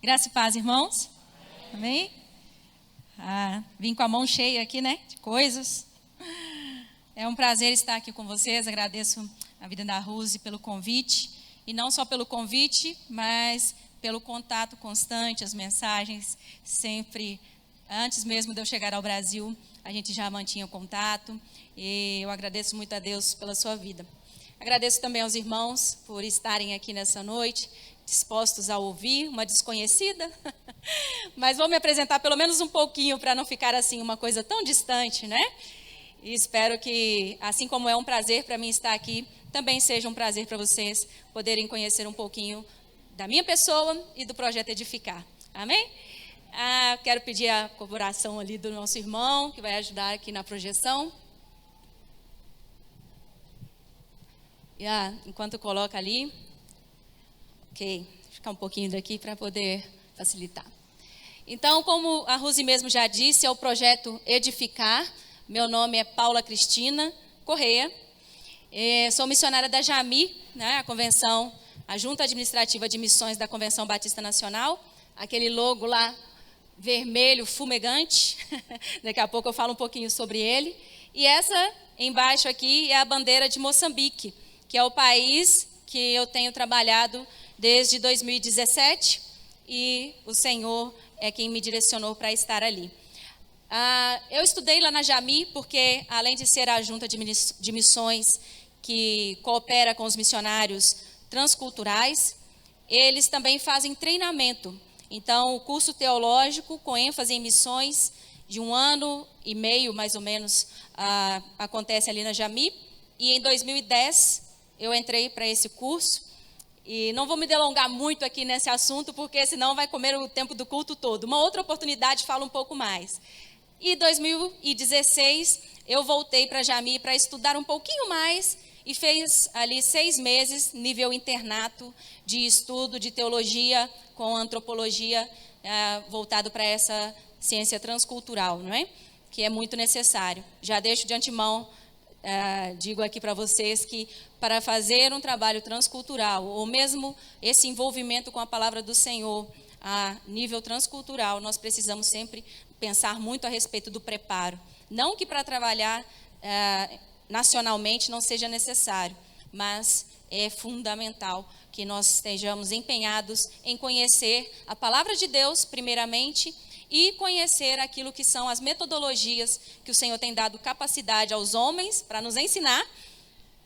Graça e paz, irmãos. Amém? Vim com a mão cheia aqui, né? De coisas. É um prazer estar aqui com vocês. Agradeço a vida da Rose pelo convite. E não só pelo convite, mas pelo contato constante, as mensagens sempre. Antes mesmo de eu chegar ao Brasil, a gente já mantinha contato. E eu agradeço muito a Deus pela sua vida. Agradeço também aos irmãos por estarem aqui nessa noite, dispostos a ouvir uma desconhecida, mas vou me apresentar pelo menos um pouquinho para não ficar assim uma coisa tão distante, né? E espero que, assim como é um prazer para mim estar aqui, também seja um prazer para vocês poderem conhecer um pouquinho da minha pessoa e do projeto Edificar. Amém? Quero pedir a colaboração ali do nosso irmão, que vai ajudar aqui na projeção. Enquanto coloca ali. Ok, ficar um pouquinho daqui para poder facilitar. Então, como a Rose mesmo já disse, é o projeto Edificar. Meu nome é Paula Cristina Correia. Sou missionária da JAMI, né, a Junta Administrativa de Missões da Convenção Batista Nacional. Aquele logo lá, vermelho, fumegante. Daqui a pouco eu falo um pouquinho sobre ele. E essa, embaixo aqui, é a bandeira de Moçambique, que é o país que eu tenho trabalhado desde 2017, e o Senhor é quem me direcionou para estar ali. Eu estudei lá na JAMI, porque além de ser a junta de missões que coopera com os missionários transculturais, eles também fazem treinamento. Então, o curso teológico com ênfase em missões de 1 ano e meio, mais ou menos, acontece ali na JAMI, e em 2010 eu entrei para esse curso. E não vou me delongar muito aqui nesse assunto, porque senão vai comer o tempo do culto todo. Uma outra oportunidade falo um pouco mais. E em 2016, eu voltei para a JAMI para estudar um pouquinho mais e fez ali 6 meses, nível internato de estudo de teologia com antropologia, voltado para essa ciência transcultural, não é? Que é muito necessário. Já deixo de antemão, digo aqui para vocês que para fazer um trabalho transcultural, ou mesmo esse envolvimento com a palavra do Senhor a nível transcultural, nós precisamos sempre pensar muito a respeito do preparo. Não que para trabalhar nacionalmente não seja necessário, mas é fundamental que nós estejamos empenhados em conhecer a palavra de Deus, primeiramente, e conhecer aquilo que são as metodologias que o Senhor tem dado capacidade aos homens para nos ensinar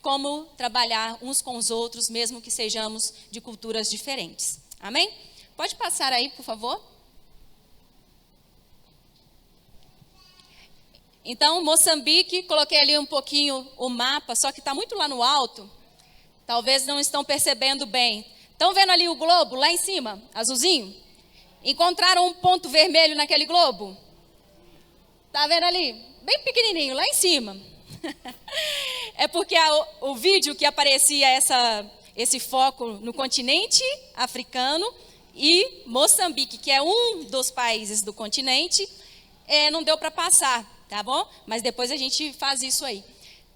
como trabalhar uns com os outros, mesmo que sejamos de culturas diferentes. Amém? Pode passar aí, por favor. Então, Moçambique, coloquei ali um pouquinho o mapa, só que está muito lá no alto. Talvez não estão percebendo bem. Estão vendo ali o globo, lá em cima, azulzinho? Encontraram um ponto vermelho naquele globo? Está vendo ali? Bem pequenininho, lá em cima. É porque o vídeo que aparecia esse foco no continente africano e Moçambique, que é um dos países do continente, não deu para passar, tá bom? Mas depois a gente faz isso aí.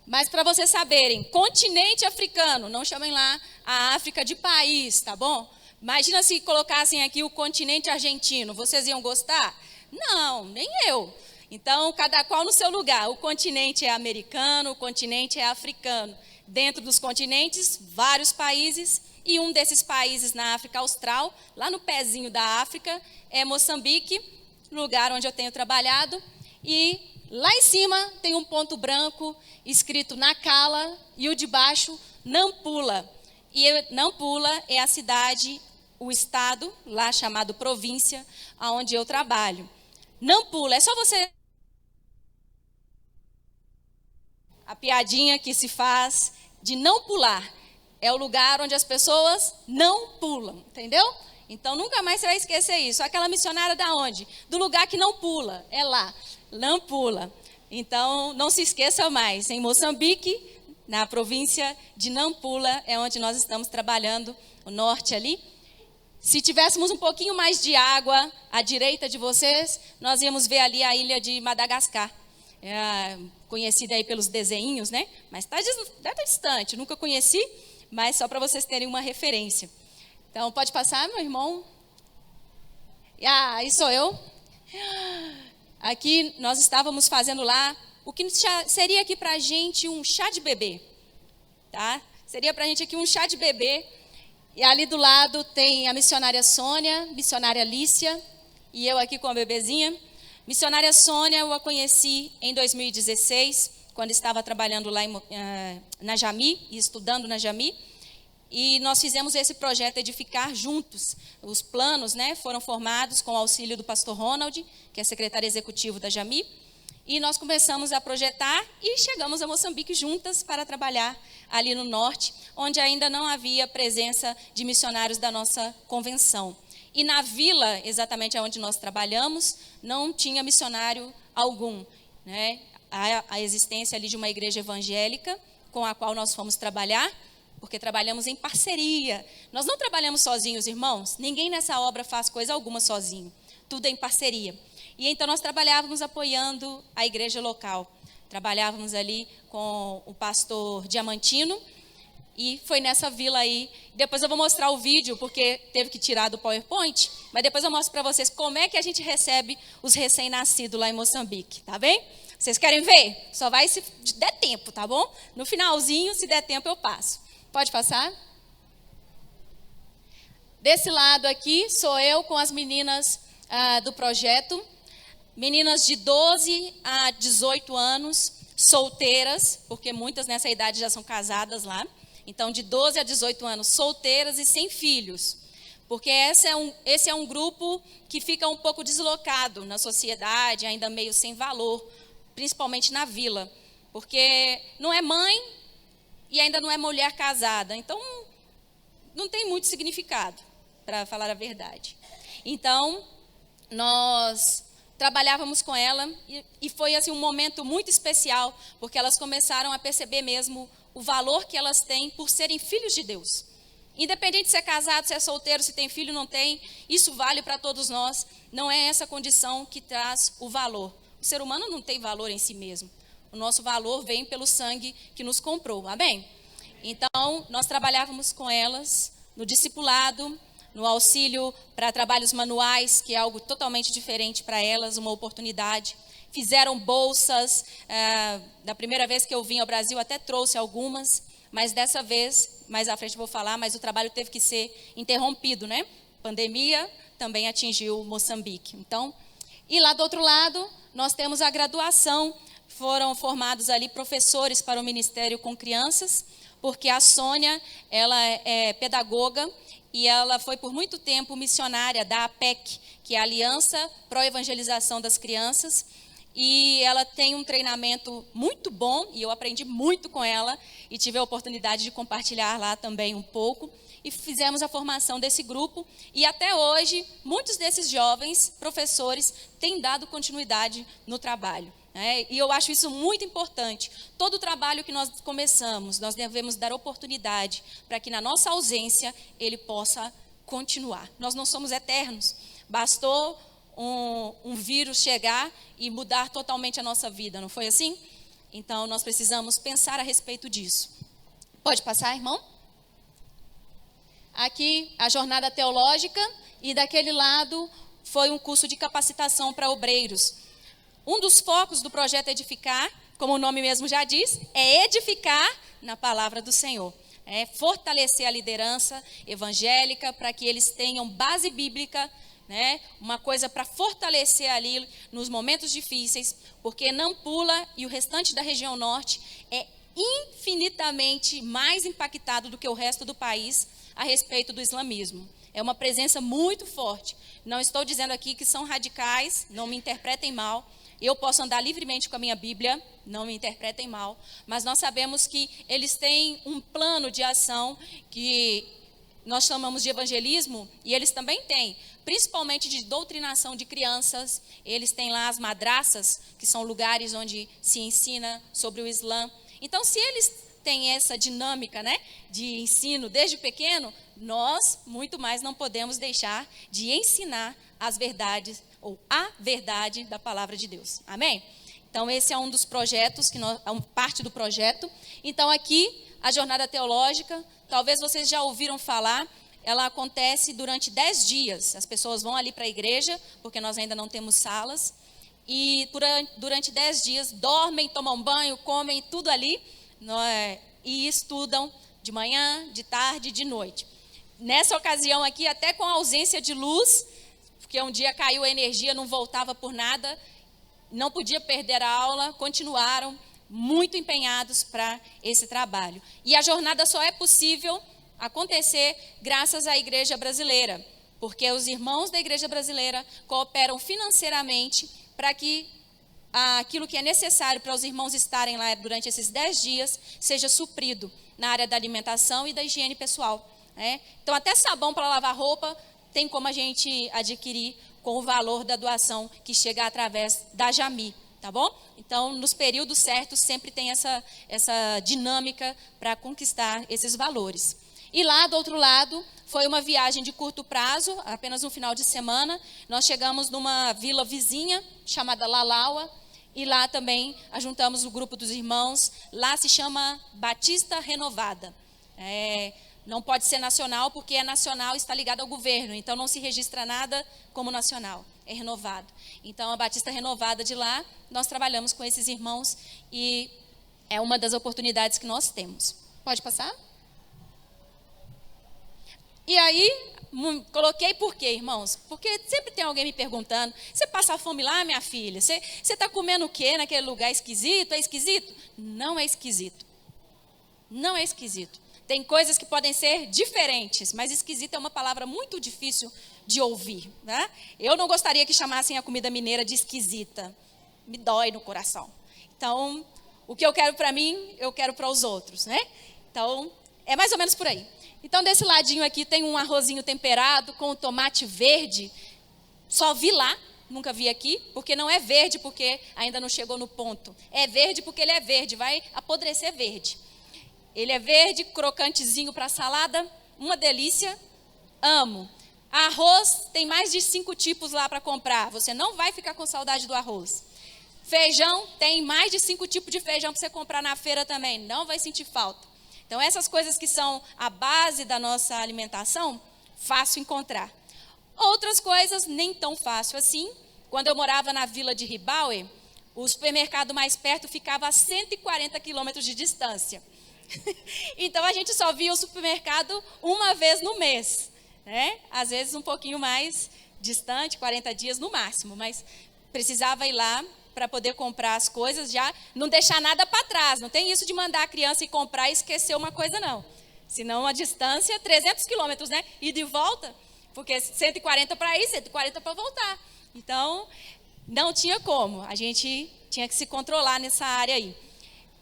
Mas para vocês saberem, continente africano, não chamem lá a África de país, tá bom? Imagina se colocassem aqui o continente argentino, vocês iam gostar? Não, nem eu. Então, cada qual no seu lugar. O continente é americano, o continente é africano. Dentro dos continentes, vários países, e um desses países na África Austral, lá no pezinho da África, é Moçambique, lugar onde eu tenho trabalhado. E lá em cima tem um ponto branco escrito Nacala e o de baixo Nampula. E Nampula é a cidade, o estado, lá chamado província, onde eu trabalho. Nampula, é só você... A piadinha que se faz de não pular é o lugar onde as pessoas não pulam, entendeu? Então, nunca mais você vai esquecer isso. Aquela missionária da onde? Do lugar que não pula, é lá, Nampula. Então, não se esqueça mais, em Moçambique, na província de Nampula, é onde nós estamos trabalhando, o norte ali. Se tivéssemos um pouquinho mais de água à direita de vocês, nós íamos ver ali a ilha de Madagascar. Conhecida aí pelos desenhinhos, né? Mas está distante, nunca conheci, mas só para vocês terem uma referência. Então, pode passar, meu irmão? Aí sou eu. Aqui nós estávamos fazendo lá o que seria aqui para a gente um chá de bebê, tá? Seria para a gente aqui um chá de bebê. E ali do lado tem a missionária Sônia, missionária Lícia e eu aqui com a bebezinha. Missionária Sônia eu a conheci em 2016, quando estava trabalhando lá na Jami e estudando na Jami. E nós fizemos esse projeto Edificar juntos. Os planos, né, foram formados com o auxílio do pastor Ronald, que é secretário executivo da Jami. E nós começamos a projetar e chegamos a Moçambique juntas para trabalhar ali no norte, onde ainda não havia presença de missionários da nossa convenção. E na vila, exatamente onde nós trabalhamos, não tinha missionário algum, né? A existência ali de uma igreja evangélica com a qual nós fomos trabalhar, porque trabalhamos em parceria. Nós não trabalhamos sozinhos, irmãos. Ninguém nessa obra faz coisa alguma sozinho. Tudo é em parceria. E então nós trabalhávamos apoiando a igreja local. Trabalhávamos ali com o pastor Diamantino. E foi nessa vila aí. Depois eu vou mostrar o vídeo, porque teve que tirar do PowerPoint. Mas depois eu mostro para vocês como é que a gente recebe os recém-nascidos lá em Moçambique. Tá bem? Vocês querem ver? Só vai se der tempo, tá bom? No finalzinho, se der tempo, eu passo. Pode passar? Desse lado aqui sou eu com as meninas do projeto. Meninas de 12 a 18 anos, solteiras, porque muitas nessa idade já são casadas lá. Então, de 12 a 18 anos, solteiras e sem filhos. Porque esse é um grupo que fica um pouco deslocado na sociedade, ainda meio sem valor, principalmente na vila. Porque não é mãe e ainda não é mulher casada. Então, não tem muito significado, para falar a verdade. Então, nós trabalhávamos com ela e foi assim, um momento muito especial, porque elas começaram a perceber mesmo o valor que elas têm por serem filhos de Deus. Independente se é casado, se é solteiro, se tem filho, não tem, isso vale para todos nós. Não é essa condição que traz o valor. O ser humano não tem valor em si mesmo. O nosso valor vem pelo sangue que nos comprou, amém? Então, nós trabalhávamos com elas no discipulado, no auxílio para trabalhos manuais, que é algo totalmente diferente para elas, uma oportunidade. Fizeram bolsas, da primeira vez que eu vim ao Brasil até trouxe algumas, mas dessa vez, mais à frente eu vou falar, mas o trabalho teve que ser interrompido, né? Pandemia também atingiu Moçambique. Então, e lá do outro lado, nós temos a graduação. Foram formados ali professores para o ministério com crianças, porque a Sônia, ela é pedagoga e ela foi por muito tempo missionária da APEC, que é a Aliança Pro Evangelização das Crianças, e ela tem um treinamento muito bom, e eu aprendi muito com ela, e tive a oportunidade de compartilhar lá também um pouco, e fizemos a formação desse grupo, e até hoje, muitos desses jovens professores têm dado continuidade no trabalho. E eu acho isso muito importante. Todo o trabalho que nós começamos, nós devemos dar oportunidade para que na nossa ausência ele possa continuar. Nós não somos eternos. Bastou um vírus chegar e mudar totalmente a nossa vida, não foi assim? Então nós precisamos pensar a respeito disso. Pode passar, irmão? Aqui a jornada teológica e daquele lado foi um curso de capacitação para obreiros. Um dos focos do projeto Edificar, como o nome mesmo já diz, é edificar na palavra do Senhor. É fortalecer a liderança evangélica para que eles tenham base bíblica, né? Uma coisa para fortalecer ali nos momentos difíceis, porque Nampula e o restante da região norte é infinitamente mais impactado do que o resto do país a respeito do islamismo. É uma presença muito forte. Não estou dizendo aqui que são radicais, não me interpretem mal. Eu posso andar livremente com a minha Bíblia, não me interpretem mal, mas nós sabemos que eles têm um plano de ação que nós chamamos de evangelismo, e eles também têm, principalmente de doutrinação de crianças. Eles têm lá as madraças, que são lugares onde se ensina sobre o Islã. Então, se eles têm essa dinâmica, né, de ensino desde pequeno, nós, muito mais, não podemos deixar de ensinar as verdades, ou a verdade da palavra de Deus. Amém? Então, esse é um dos projetos, parte do projeto. Então, aqui, a jornada teológica, talvez vocês já ouviram falar, ela acontece durante 10 dias. As pessoas vão ali para a igreja, porque nós ainda não temos salas, e durante 10 dias dormem, tomam banho, comem tudo ali, e estudam de manhã, de tarde, de noite. Nessa ocasião aqui, até com a ausência de luz, porque um dia caiu a energia, não voltava por nada, não podia perder a aula, continuaram muito empenhados para esse trabalho. E a jornada só é possível acontecer graças à Igreja Brasileira, porque os irmãos da Igreja Brasileira cooperam financeiramente para que aquilo que é necessário para os irmãos estarem lá durante esses 10 dias seja suprido na área da alimentação e da higiene pessoal. Então, até sabão para lavar roupa tem como a gente adquirir com o valor da doação que chega através da Jami, tá bom? Então, nos períodos certos, sempre tem essa dinâmica para conquistar esses valores. E lá, do outro lado, foi uma viagem de curto prazo, apenas um final de semana. Nós chegamos numa vila vizinha, chamada Lalaua, e lá também ajuntamos o grupo dos irmãos. Lá se chama Batista Renovada. Não pode ser nacional, porque é nacional, está ligado ao governo, então não se registra nada como nacional, é renovado. Então, a Batista Renovada de lá, nós trabalhamos com esses irmãos e é uma das oportunidades que nós temos. Pode passar? E aí, coloquei por quê, irmãos? Porque sempre tem alguém me perguntando, você passa fome lá, minha filha? Você está comendo o quê naquele lugar esquisito? É esquisito? Não é esquisito. Não é esquisito. Tem coisas que podem ser diferentes, mas esquisito é uma palavra muito difícil de ouvir. Né? Eu não gostaria que chamassem a comida mineira de esquisita. Me dói no coração. Então, o que eu quero para mim, eu quero para os outros. Né? Então, é mais ou menos por aí. Então, desse ladinho aqui tem um arrozinho temperado com tomate verde. Só vi lá, nunca vi aqui, porque não é verde porque ainda não chegou no ponto. É verde porque ele é verde, vai apodrecer verde. Ele é verde, crocantezinho para salada, uma delícia, amo. Arroz, tem mais de 5 tipos lá para comprar, você não vai ficar com saudade do arroz. Feijão, tem mais de 5 tipos de feijão para você comprar na feira também, não vai sentir falta. Então, essas coisas que são a base da nossa alimentação, fácil encontrar. Outras coisas, nem tão fácil assim. Quando eu morava na vila de Ribauer, o supermercado mais perto ficava a 140 quilômetros de distância. Então, a gente só via o supermercado uma vez no mês. Né? Às vezes, um pouquinho mais distante, 40 dias no máximo. Mas precisava ir lá para poder comprar as coisas, já não deixar nada para trás. Não tem isso de mandar a criança ir comprar e esquecer uma coisa, não. Senão, a distância, 300 quilômetros, né? Ida e volta, porque 140 para ir, 140 para voltar. Então, não tinha como. A gente tinha que se controlar nessa área aí.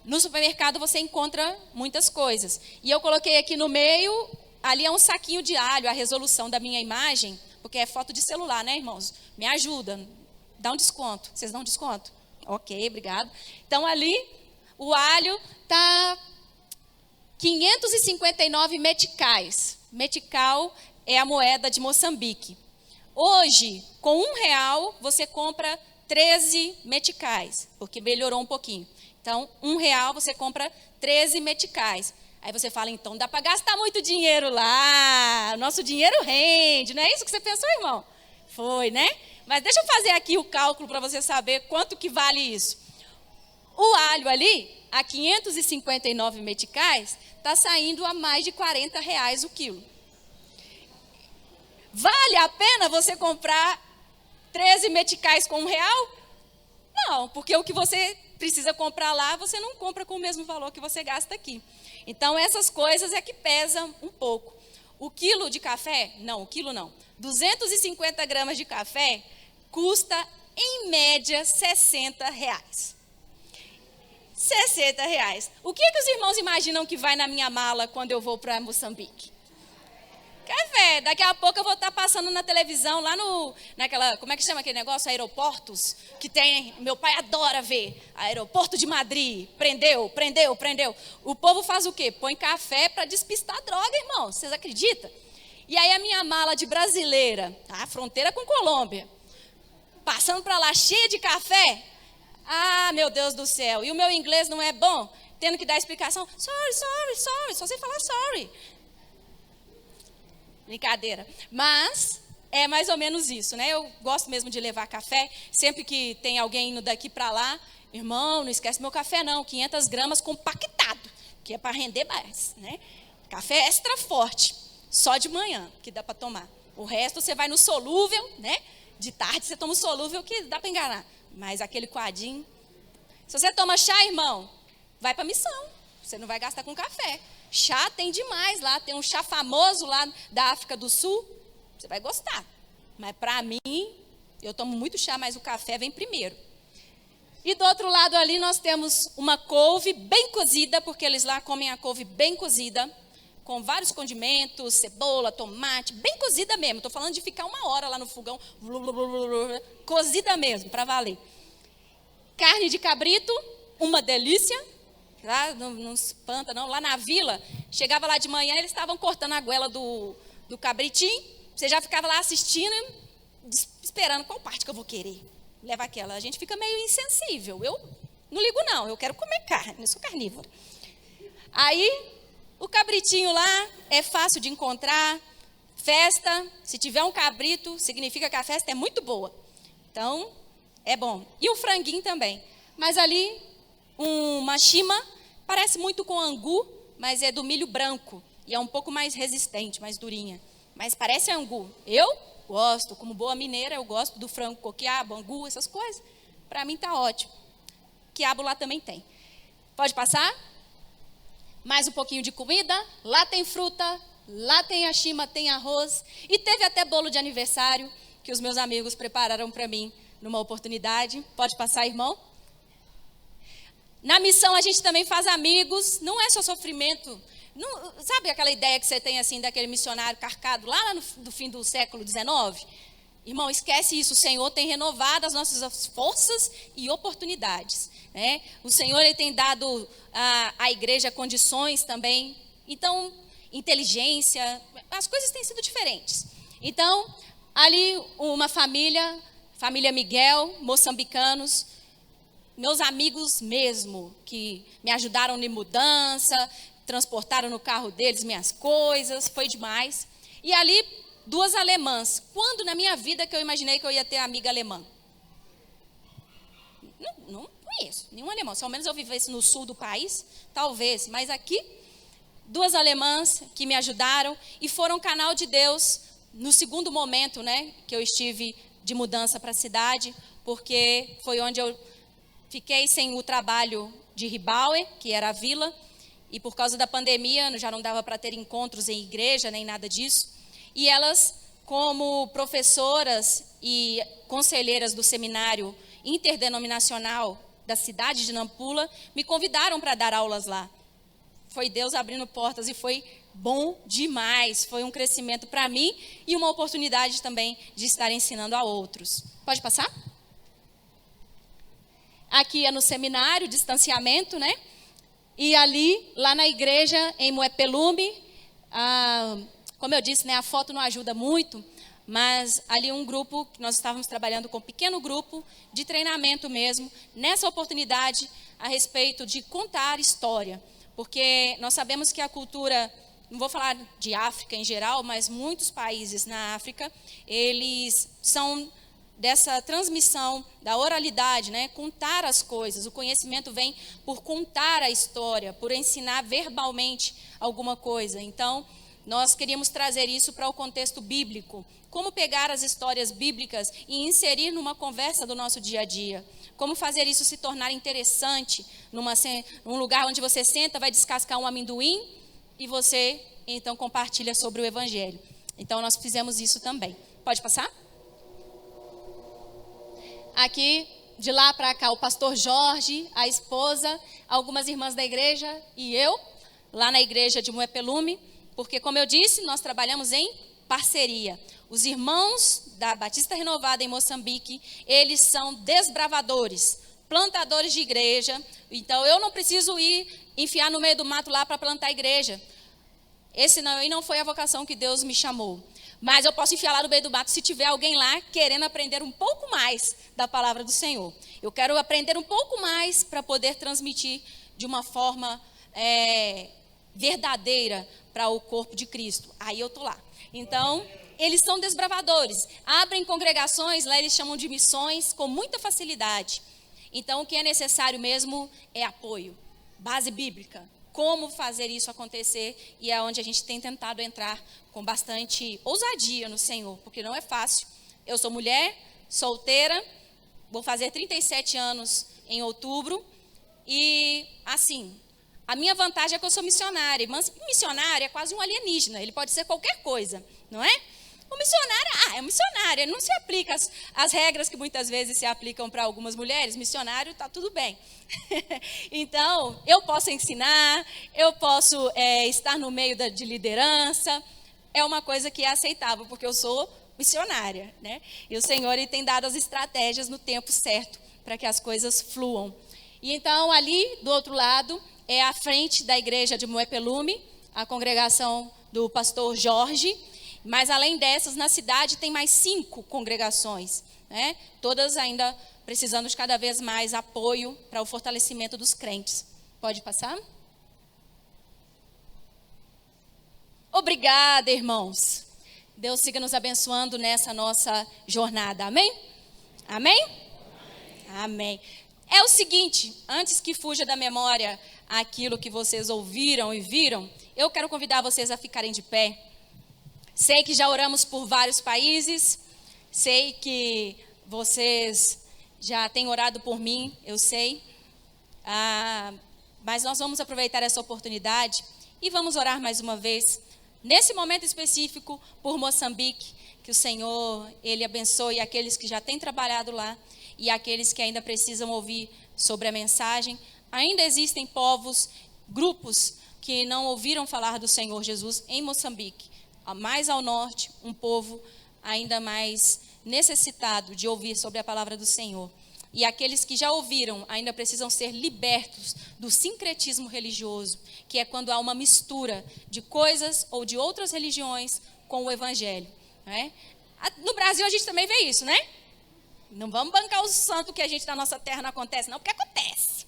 No supermercado, você encontra muitas coisas. E eu coloquei aqui no meio, ali é um saquinho de alho, a resolução da minha imagem, porque é foto de celular, né, irmãos? Me ajuda. Dá um desconto. Vocês dão um desconto? Ok, obrigado. Então, ali, o alho está 559 meticais. Metical é a moeda de Moçambique. Hoje, com R$1, você compra 13 meticais, porque melhorou um pouquinho. Então, R$1 você compra 13 meticais. Aí você fala, então, dá para gastar muito dinheiro lá. O nosso dinheiro rende. Não é isso que você pensou, irmão? Foi, né? Mas deixa eu fazer aqui o cálculo para você saber quanto que vale isso. O alho ali, a 559 meticais, está saindo a mais de R$40 o quilo. Vale a pena você comprar 13 meticais com R$1? Não, porque o que você precisa comprar lá, você não compra com o mesmo valor que você gasta aqui. Então, essas coisas é que pesam um pouco. O quilo de café, não, o quilo não. 250 gramas de café custa, em média, R$60. R$60. O que os irmãos imaginam que vai na minha mala quando eu vou para Moçambique? Café. Daqui a pouco eu vou estar passando na televisão, lá naquela, como é que chama aquele negócio? Aeroportos, que tem, meu pai adora ver. Aeroporto de Madrid, prendeu. O povo faz o quê? Põe café para despistar droga, irmão. Vocês acreditam? E aí a minha mala de brasileira, tá? Fronteira com Colômbia, passando para lá cheia de café. Ah, meu Deus do céu. E o meu inglês não é bom? Tendo que dar explicação. Sorry. Só sei falar sorry. Brincadeira. Mas é mais ou menos isso, né? Eu gosto mesmo de levar café. Sempre que tem alguém indo daqui para lá, irmão, não esquece meu café não, 500 gramas compactado, que é para render mais, né? Café extra forte, só de manhã que dá para tomar. O resto você vai no solúvel, né? De tarde você toma o solúvel que dá para enganar. Mas aquele coadinho. Se você toma chá, irmão, vai para a missão. Você não vai gastar com café. Chá tem demais lá. Tem um chá famoso lá da África do Sul. Você vai gostar. Mas para mim, eu tomo muito chá, mas o café vem primeiro. E do outro lado ali nós temos uma couve bem cozida, porque eles lá comem a couve bem cozida, com vários condimentos, cebola, tomate, bem cozida mesmo. Estou falando de ficar 1 hora lá no fogão, cozida mesmo, para valer. Carne de cabrito, uma delícia. Lá não espanta não, lá na vila, chegava lá de manhã, eles estavam cortando a goela do cabritinho, você já ficava lá assistindo, esperando qual parte que eu vou querer. Leva aquela, a gente fica meio insensível, eu não ligo não, eu quero comer carne, eu sou carnívora. Aí, o cabritinho lá é fácil de encontrar, festa, se tiver um cabrito, significa que a festa é muito boa. Então, é bom. E o franguinho também. Mas ali, uma chima, parece muito com angu, mas é do milho branco. E é um pouco mais resistente, mais durinha. Mas parece angu. Eu gosto, como boa mineira, eu gosto do frango com quiabo, angu, essas coisas. Para mim tá ótimo. Quiabo lá também tem. Pode passar? Mais um pouquinho de comida. Lá tem fruta, lá tem a chima, tem arroz. E teve até bolo de aniversário que os meus amigos prepararam para mim numa oportunidade. Pode passar, irmão? Na missão a gente também faz amigos, não é só sofrimento. Não, sabe aquela ideia que você tem assim daquele missionário carcado lá no fim do século XIX? Irmão, esquece isso, o Senhor tem renovado as nossas forças e oportunidades. Né? O Senhor ele tem dado à igreja condições também, então, inteligência, as coisas têm sido diferentes. Então, ali uma família Miguel, moçambicanos, meus amigos mesmo, que me ajudaram na mudança, transportaram no carro deles minhas coisas, foi demais. E ali, 2 alemãs. Quando na minha vida que eu imaginei que eu ia ter amiga alemã? Não conheço nenhum alemão. Se ao menos eu vivesse no sul do país, talvez. Mas aqui, 2 alemãs que me ajudaram e foram canal de Deus no segundo momento, né, que eu estive de mudança para a cidade, porque foi onde eu fiquei sem o trabalho de Ribaue, que era a vila, e por causa da pandemia já não dava para ter encontros em igreja, nem nada disso. E elas, como professoras e conselheiras do seminário interdenominacional da cidade de Nampula, me convidaram para dar aulas lá. Foi Deus abrindo portas e foi bom demais. Foi um crescimento para mim e uma oportunidade também de estar ensinando a outros. Pode passar? Aqui é no seminário, distanciamento, né? E ali, lá na igreja, em Muepelume, como eu disse, né, a foto não ajuda muito, mas ali um grupo, que nós estávamos trabalhando com um pequeno grupo de treinamento mesmo, nessa oportunidade a respeito de contar história. Porque nós sabemos que a cultura, não vou falar de África em geral, mas muitos países na África, eles são dessa transmissão da oralidade, né? Contar as coisas. O conhecimento vem por contar a história, por ensinar verbalmente alguma coisa. Então, nós queríamos trazer isso para o contexto bíblico. Como pegar as histórias bíblicas e inserir numa conversa do nosso dia a dia. Como fazer isso se tornar interessante num lugar onde você senta, vai descascar um amendoim e você, então, compartilha sobre o Evangelho. Então, nós fizemos isso também. Pode passar? Aqui, de lá para cá, o pastor Jorge, a esposa, algumas irmãs da igreja e eu, lá na igreja de Muepelume, porque, como eu disse, nós trabalhamos em parceria. Os irmãos da Batista Renovada em Moçambique, eles são desbravadores, plantadores de igreja. Então, eu não preciso ir enfiar no meio do mato lá para plantar igreja. Esse não foi a vocação que Deus me chamou. Mas eu posso enfiar lá no meio do mato se tiver alguém lá querendo aprender um pouco mais da palavra do Senhor. Eu quero aprender um pouco mais para poder transmitir de uma forma verdadeira para o corpo de Cristo. Aí eu estou lá. Então, eles são desbravadores. Abrem congregações, lá eles chamam de missões, com muita facilidade. Então, o que é necessário mesmo é apoio, base bíblica. Como fazer isso acontecer, e é onde a gente tem tentado entrar com bastante ousadia no Senhor, porque não é fácil. Eu sou mulher, solteira, vou fazer 37 anos em outubro, e assim, a minha vantagem é que eu sou missionária, mas missionário é quase um alienígena, ele pode ser qualquer coisa, não é? O missionário, é missionário, ele não se aplica as regras que muitas vezes se aplicam para algumas mulheres, missionário está tudo bem. Então, eu posso ensinar, eu posso estar no meio de liderança, é uma coisa que é aceitável, porque eu sou missionária, né? E o Senhor ele tem dado as estratégias no tempo certo, para que as coisas fluam. E então, ali do outro lado, é a frente da igreja de Moepelume, a congregação do pastor Jorge. Mas além dessas, na cidade tem mais 5 congregações, né? Todas ainda precisando de cada vez mais apoio para o fortalecimento dos crentes. Pode passar? Obrigada, irmãos. Deus siga nos abençoando nessa nossa jornada. Amém? Amém? Amém. É o seguinte, antes que fuja da memória aquilo que vocês ouviram e viram, eu quero convidar vocês a ficarem de pé. Sei que já oramos por vários países, sei que vocês já têm orado por mim, eu sei. Mas nós vamos aproveitar essa oportunidade e vamos orar mais uma vez, nesse momento específico, por Moçambique, que o Senhor, Ele abençoe aqueles que já têm trabalhado lá e aqueles que ainda precisam ouvir sobre a mensagem. Ainda existem povos, grupos que não ouviram falar do Senhor Jesus em Moçambique. Mais ao norte, um povo ainda mais necessitado de ouvir sobre a palavra do Senhor. E aqueles que já ouviram ainda precisam ser libertos do sincretismo religioso, que é quando há uma mistura de coisas ou de outras religiões com o evangelho, né? No Brasil a gente também vê isso, né? Não vamos bancar os santos que a gente na nossa terra não acontece, não, porque acontece.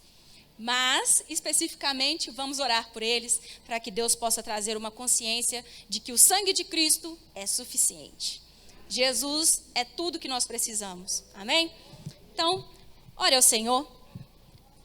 Mas, especificamente, vamos orar por eles, para que Deus possa trazer uma consciência de que o sangue de Cristo é suficiente. Jesus é tudo que nós precisamos. Amém? Então, ore ao Senhor.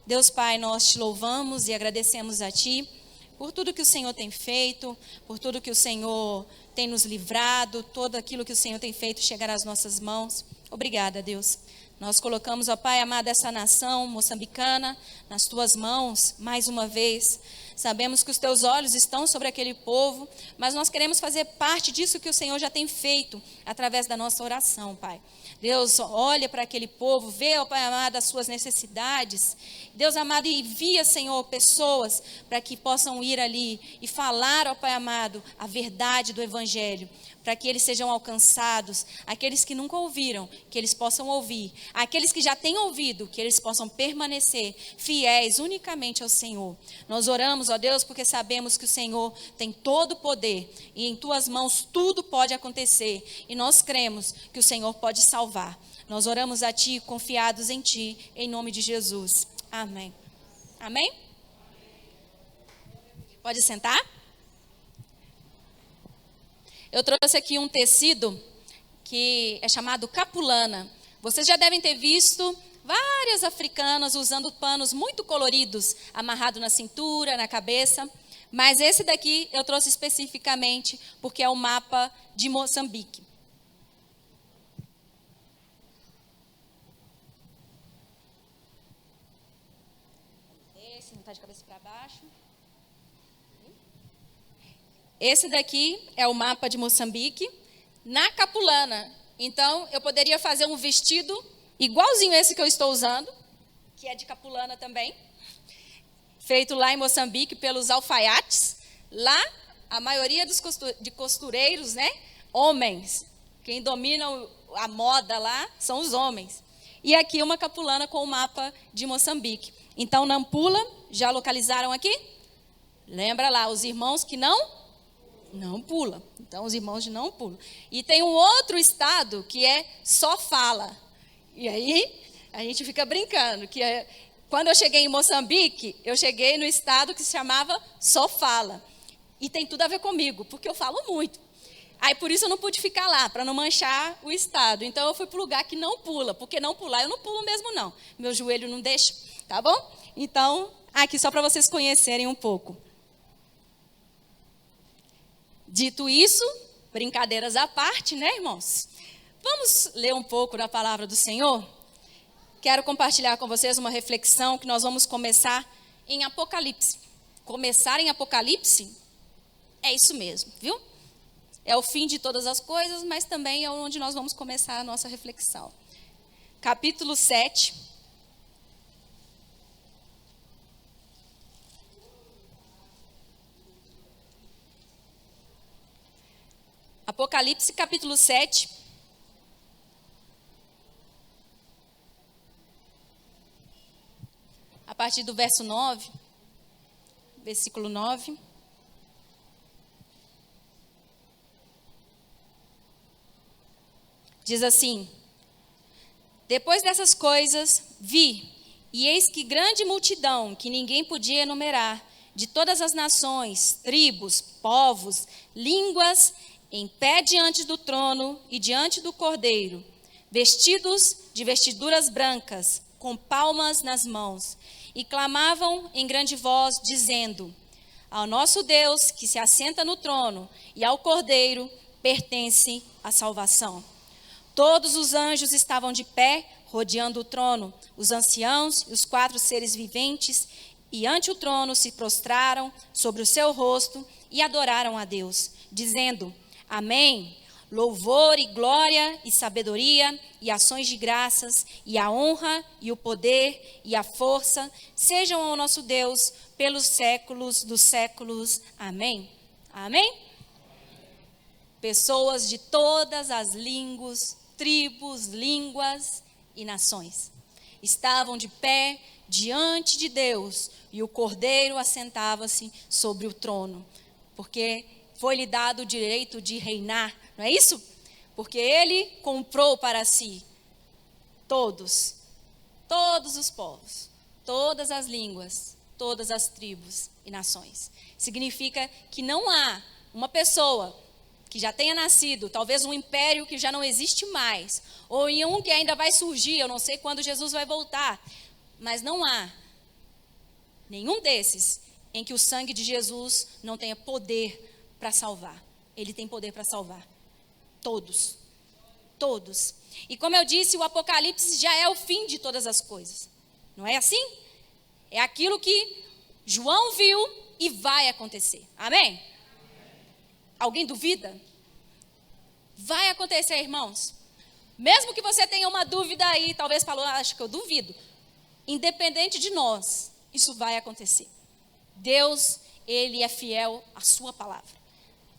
Deus Pai, nós te louvamos e agradecemos a Ti por tudo que o Senhor tem feito, por tudo que o Senhor tem nos livrado, todo aquilo que o Senhor tem feito chegar às nossas mãos. Obrigada, Deus. Nós colocamos, ó Pai amado, essa nação moçambicana nas Tuas mãos, mais uma vez. Sabemos que os Teus olhos estão sobre aquele povo, mas nós queremos fazer parte disso que o Senhor já tem feito, através da nossa oração, Pai. Deus, olha para aquele povo, vê, ó Pai amado, as suas necessidades. Deus amado, envia, Senhor, pessoas para que possam ir ali e falar, ó Pai amado, a verdade do Evangelho, para que eles sejam alcançados, aqueles que nunca ouviram, que eles possam ouvir, aqueles que já têm ouvido, que eles possam permanecer fiéis unicamente ao Senhor. Nós oramos, ó Deus, porque sabemos que o Senhor tem todo o poder e em Tuas mãos tudo pode acontecer e nós cremos que o Senhor pode salvar. Nós oramos a Ti, confiados em Ti, em nome de Jesus. Amém. Amém? Pode sentar? Eu trouxe aqui um tecido que é chamado capulana. Vocês já devem ter visto várias africanas usando panos muito coloridos, amarrado na cintura, na cabeça. Mas esse daqui eu trouxe especificamente porque é o mapa de Moçambique. Esse não está de cabeça para baixo. Esse daqui é o mapa de Moçambique, na capulana. Então, eu poderia fazer um vestido igualzinho esse que eu estou usando, que é de capulana também, feito lá em Moçambique pelos alfaiates. Lá, a maioria de costureiros, né, homens. Quem domina a moda lá são os homens. E aqui uma capulana com o mapa de Moçambique. Então, Nampula, já localizaram aqui? Lembra lá, os irmãos que não pula. Então, os irmãos de não pulam. E tem um outro estado que é Sofala. E aí, a gente fica brincando, que quando eu cheguei em Moçambique, eu cheguei no estado que se chamava Sofala. E tem tudo a ver comigo, porque eu falo muito. Aí por isso eu não pude ficar lá, para não manchar o estado. Então eu fui para o lugar que não pula, porque não pular eu não pulo mesmo não. Meu joelho não deixa, tá bom? Então, aqui só para vocês conhecerem um pouco. Dito isso, brincadeiras à parte, né, irmãos? Vamos ler um pouco da palavra do Senhor? Quero compartilhar com vocês uma reflexão que nós vamos começar em Apocalipse. Começar em Apocalipse é isso mesmo, viu? É o fim de todas as coisas, mas também é onde nós vamos começar a nossa reflexão. Capítulo 7. Apocalipse, capítulo 7. A partir do verso 9, versículo 9. Diz assim: depois dessas coisas, vi, e eis que grande multidão, que ninguém podia enumerar, de todas as nações, tribos, povos, línguas, em pé diante do trono e diante do Cordeiro, vestidos de vestiduras brancas, com palmas nas mãos, e clamavam em grande voz, dizendo: ao nosso Deus, que se assenta no trono, e ao Cordeiro, pertence a salvação. Todos os anjos estavam de pé, rodeando o trono, os anciãos e os 4 seres viventes, e ante o trono se prostraram sobre o seu rosto e adoraram a Deus, dizendo: amém, louvor e glória e sabedoria e ações de graças e a honra e o poder e a força sejam ao nosso Deus pelos séculos dos séculos. Amém. Amém? Pessoas de todas as línguas, tribos, línguas e nações estavam de pé diante de Deus, e o Cordeiro assentava-se sobre o trono, porque foi-lhe dado o direito de reinar, não é isso? Porque ele comprou para si todos os povos, todas as línguas, todas as tribos e nações. Significa que não há uma pessoa que já tenha nascido, talvez um império que já não existe mais, ou em um que ainda vai surgir, eu não sei quando Jesus vai voltar, mas não há nenhum desses em que o sangue de Jesus não tenha poder para salvar. Ele tem poder para salvar. Todos. Todos. E como eu disse, o Apocalipse já é o fim de todas as coisas. Não é assim? É aquilo que João viu e vai acontecer. Amém? Alguém duvida? Vai acontecer, irmãos. Mesmo que você tenha uma dúvida aí, talvez falou, acho que eu duvido. Independente de nós, isso vai acontecer. Deus, Ele é fiel à sua palavra.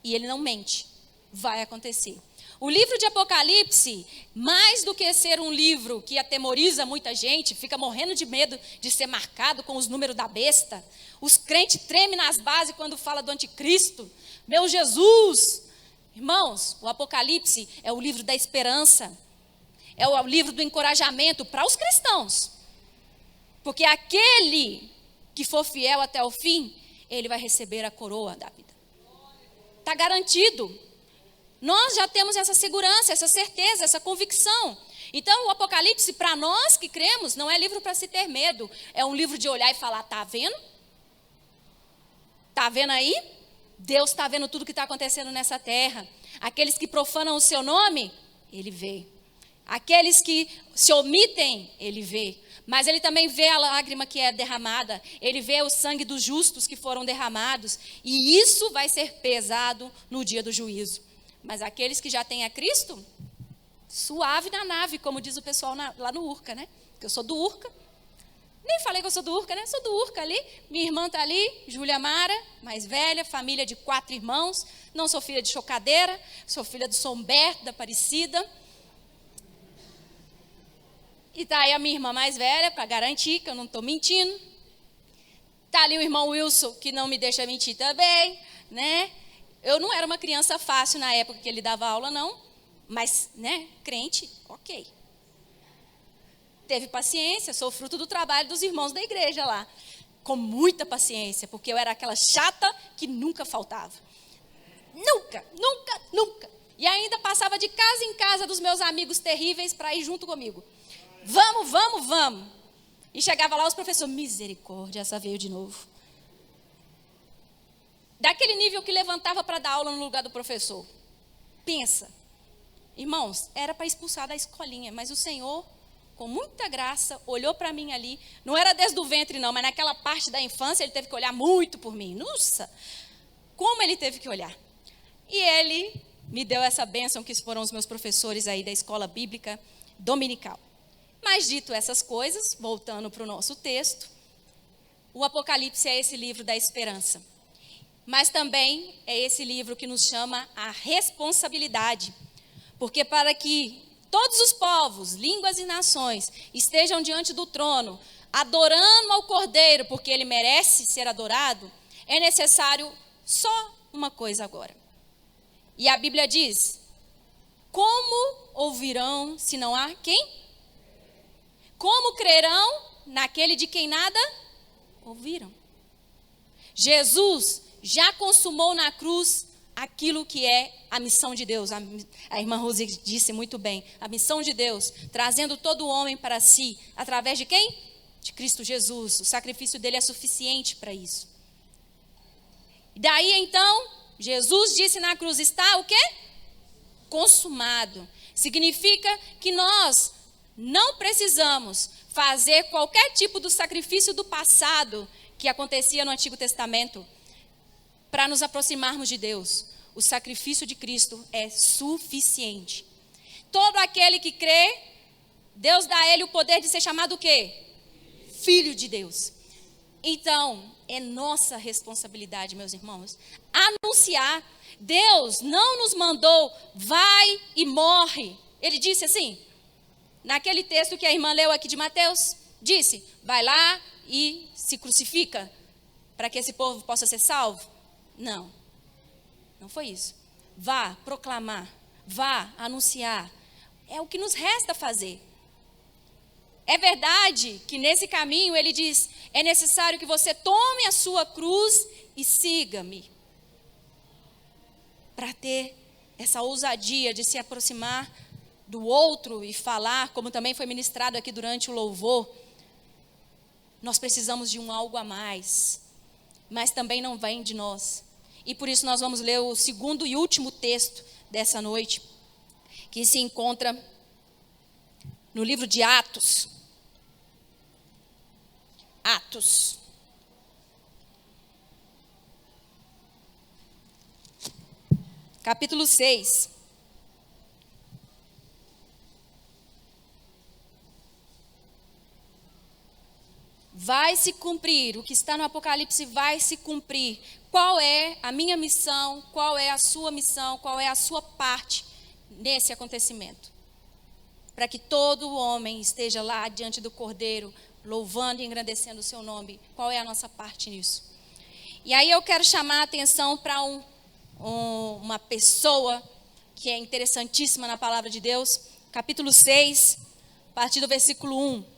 E Ele não mente. Vai acontecer. O livro de Apocalipse, mais do que ser um livro que atemoriza muita gente, fica morrendo de medo de ser marcado com os números da besta. Os crentes tremem nas bases quando fala do anticristo. Meu Jesus! Irmãos, o Apocalipse é o livro da esperança. É o livro do encorajamento para os cristãos. Porque aquele que for fiel até o fim, ele vai receber a coroa da vida. Está garantido. Nós já temos essa segurança, essa certeza, essa convicção. Então, o Apocalipse, para nós que cremos, não é livro para se ter medo. É um livro de olhar e falar, tá vendo? Tá vendo aí? Deus está vendo tudo que está acontecendo nessa terra. Aqueles que profanam o seu nome, Ele vê. Aqueles que se omitem, Ele vê. Mas Ele também vê a lágrima que é derramada. Ele vê o sangue dos justos que foram derramados. E isso vai ser pesado no dia do juízo. Mas aqueles que já têm a Cristo, suave na nave, como diz o pessoal lá no Urca, né? Porque eu sou do Urca. Nem falei que eu sou do Urca, né? Sou do Urca ali. Minha irmã está ali, Júlia Mara, mais velha, família de 4 irmãos. Não sou filha de chocadeira, sou filha do São Humberto, da Aparecida. E está aí a minha irmã mais velha, para garantir que eu não estou mentindo. Está ali o irmão Wilson, que não me deixa mentir também, né? Eu não era uma criança fácil na época que ele dava aula, não. Mas, né, crente, ok. Teve paciência, sou fruto do trabalho dos irmãos da igreja lá. com muita paciência, porque eu era aquela chata que nunca faltava. Nunca, nunca, nunca. E ainda passava de casa em casa dos meus amigos terríveis para ir junto comigo. Vamos, vamos, vamos. E chegava lá os professores, misericórdia, essa veio de novo. Daquele nível que levantava para dar aula no lugar do professor. Pensa. Irmãos, era para expulsar da escolinha, mas o Senhor, com muita graça, olhou para mim ali. Não era desde o ventre não, mas naquela parte da infância ele teve que olhar muito por mim. Nossa, como ele teve que olhar. E ele me deu essa bênção que foram os meus professores aí da escola bíblica dominical. Mas dito essas coisas, voltando para o nosso texto, o Apocalipse é esse livro da esperança. Mas também é esse livro que nos chama a responsabilidade. Porque para que todos os povos, línguas e nações estejam diante do trono, adorando ao Cordeiro, porque ele merece ser adorado, é necessário só uma coisa agora. E a Bíblia diz, como ouvirão se não há quem? Como crerão naquele de quem nada ouviram? Jesus já consumou na cruz aquilo que é a missão de Deus. A irmã Rose disse muito bem. A missão de Deus, trazendo todo homem para si. Através de quem? De Cristo Jesus. O sacrifício dele é suficiente para isso. E daí então, Jesus disse na cruz, está o quê? Consumado. Significa que nós não precisamos fazer qualquer tipo do sacrifício do passado que acontecia no Antigo Testamento para nos aproximarmos de Deus. O sacrifício de Cristo é suficiente. Todo aquele que crê, Deus dá a ele o poder de ser chamado o quê? Filho de Deus. Então, é nossa responsabilidade, meus irmãos, anunciar. Deus não nos mandou, vai e morre. Ele disse assim, naquele texto que a irmã leu aqui de Mateus, disse, vai lá e se crucifica para que esse povo possa ser salvo. Não, não foi isso. Vá proclamar, vá anunciar. É o que nos resta fazer. É verdade que nesse caminho ele diz, é necessário que você tome a sua cruz e siga-me. Para ter essa ousadia de se aproximar do outro e falar, como também foi ministrado aqui durante o louvor, nós precisamos de um algo a mais, mas também não vem de nós. E por isso nós vamos ler o segundo e último texto dessa noite, que se encontra no livro de Atos. Atos. Capítulo 6. Vai se cumprir, o que está no Apocalipse vai se cumprir. Qual é a minha missão, qual é a sua missão, qual é a sua parte nesse acontecimento? Para que todo homem esteja lá diante do Cordeiro, louvando e engrandecendo o seu nome. Qual é a nossa parte nisso? E aí eu quero chamar a atenção para uma pessoa que é interessantíssima na palavra de Deus. Capítulo 6, a partir do versículo 1.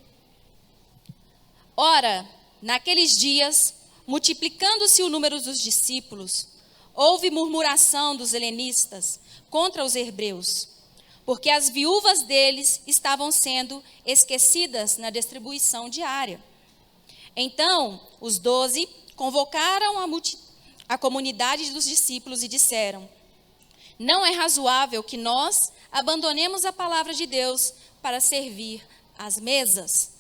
Ora, naqueles dias, multiplicando-se o número dos discípulos, houve murmuração dos helenistas contra os hebreus, porque as viúvas deles estavam sendo esquecidas na distribuição diária. Então, os 12 convocaram a comunidade dos discípulos e disseram, não é razoável que nós abandonemos a palavra de Deus para servir às mesas.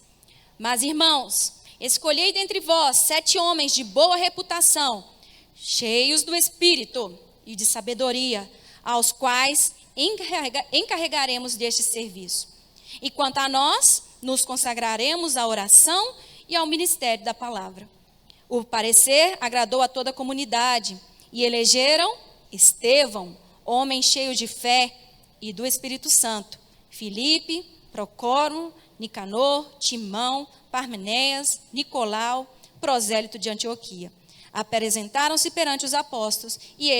Mas, irmãos, escolhei dentre vós 7 homens de boa reputação, cheios do Espírito e de sabedoria, aos quais encarregaremos deste serviço. E quanto a nós, nos consagraremos à oração e ao ministério da palavra. O parecer agradou a toda a comunidade, e elegeram Estevão, homem cheio de fé e do Espírito Santo, Filipe, Procoro, Nicanor, Timão, Parmenéias, Nicolau, prosélito de Antioquia. Apresentaram-se perante os apóstolos e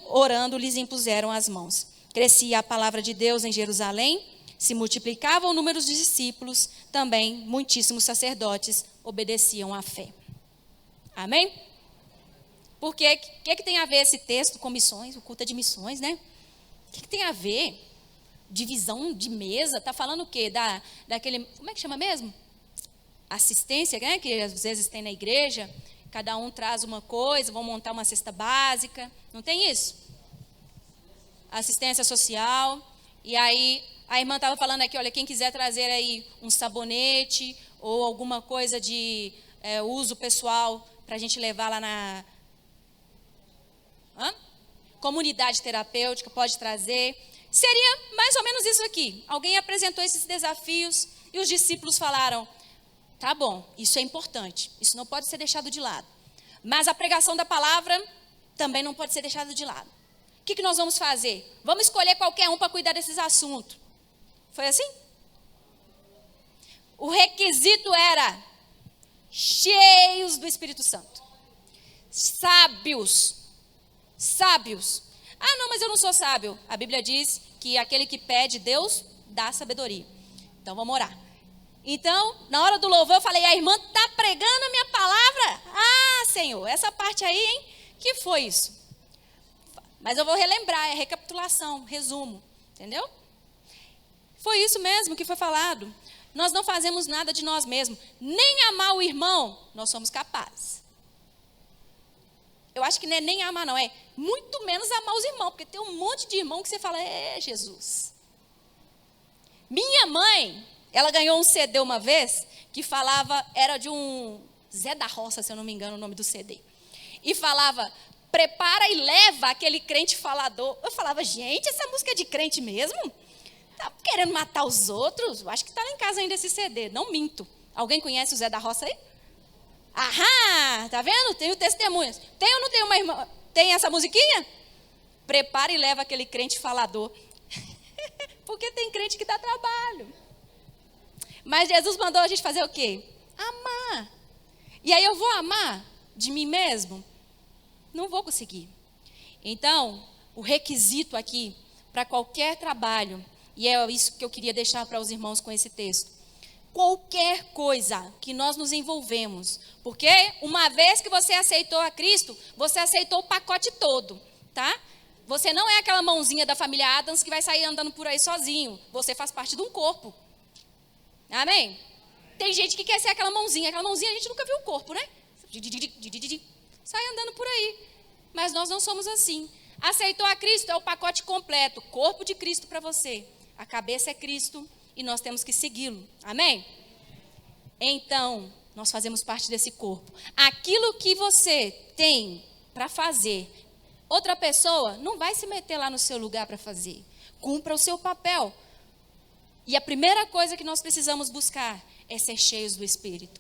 orando, lhes impuseram as mãos. Crescia a palavra de Deus em Jerusalém se multiplicava o número dos discípulos, também muitíssimos sacerdotes obedeciam à fé. Amém? Porque o que tem a ver esse texto com missões, o culto de missões, né? O que tem a ver? Divisão de mesa, está falando o quê? Daquele, como é que chama mesmo? Assistência, né? Que às vezes tem na igreja, cada um traz uma coisa, vão montar uma cesta básica, não tem isso? Assistência social, e aí a irmã estava falando aqui, olha, quem quiser trazer aí um sabonete ou alguma coisa de uso pessoal para a gente levar lá na comunidade terapêutica, pode trazer. Seria mais ou menos isso aqui. Alguém apresentou esses desafios e os discípulos falaram, tá bom, isso é importante, isso não pode ser deixado de lado. Mas a pregação da palavra também não pode ser deixada de lado. O que nós vamos fazer? Vamos escolher qualquer um para cuidar desses assuntos. Foi assim? O requisito era cheios do Espírito Santo. Sábios. Ah, não, mas eu não sou sábio. A Bíblia diz que aquele que pede, Deus dá sabedoria. Então, vamos orar. Então, na hora do louvor, eu falei, a irmã está pregando a minha palavra? Ah, Senhor, essa parte aí, hein? Que foi isso? Mas eu vou relembrar, é recapitulação, resumo. Entendeu? Foi isso mesmo que foi falado. Nós não fazemos nada de nós mesmos. Nem amar o irmão, nós somos capazes. Eu acho que não é nem amar, não. É muito menos amar os irmãos. Porque tem um monte de irmão que você fala, Jesus. Minha mãe, ela ganhou um CD uma vez, que falava, era de um Zé da Roça, se eu não me engano o nome do CD. E falava, prepara e leva aquele crente falador. Eu falava, gente, essa música é de crente mesmo? Tá querendo matar os outros? Eu acho que está lá em casa ainda esse CD, não minto. Alguém conhece o Zé da Roça aí? Ahá, tá vendo? Tenho testemunhas. Tem ou não tem uma irmã? Tem essa musiquinha? Prepara e leva aquele crente falador. Porque tem crente que dá trabalho. Mas Jesus mandou a gente fazer o quê? Amar. E aí eu vou amar de mim mesmo? Não vou conseguir. Então, o requisito aqui para qualquer trabalho, e é isso que eu queria deixar para os irmãos com esse texto. Qualquer coisa que nós nos envolvemos, porque uma vez que você aceitou a Cristo, você aceitou o pacote todo, tá? Você não é aquela mãozinha da família Adams que vai sair andando por aí sozinho. Você faz parte de um corpo. Amém? Tem gente que quer ser aquela mãozinha a gente nunca viu o corpo, né? Sai andando por aí. Mas nós não somos assim. Aceitou a Cristo, é o pacote completo, corpo de Cristo para você. A cabeça é Cristo. E nós temos que segui-lo. Amém? Então, nós fazemos parte desse corpo. Aquilo que você tem para fazer, outra pessoa não vai se meter lá no seu lugar para fazer. Cumpra o seu papel. E a primeira coisa que nós precisamos buscar é ser cheios do Espírito.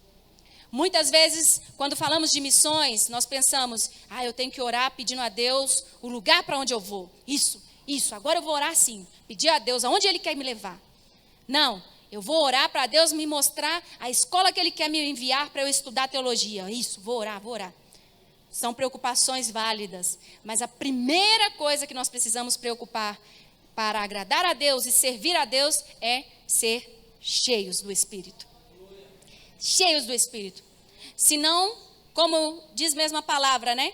Muitas vezes, quando falamos de missões, nós pensamos, eu tenho que orar pedindo a Deus o lugar para onde eu vou. Isso, agora eu vou orar sim. Pedir a Deus aonde Ele quer me levar. Não, eu vou orar para Deus me mostrar a escola que Ele quer me enviar para eu estudar teologia. Isso, vou orar. São preocupações válidas, mas a primeira coisa que nós precisamos preocupar para agradar a Deus e servir a Deus é ser cheios do Espírito. Cheios do Espírito. Senão, como diz mesmo a palavra, né?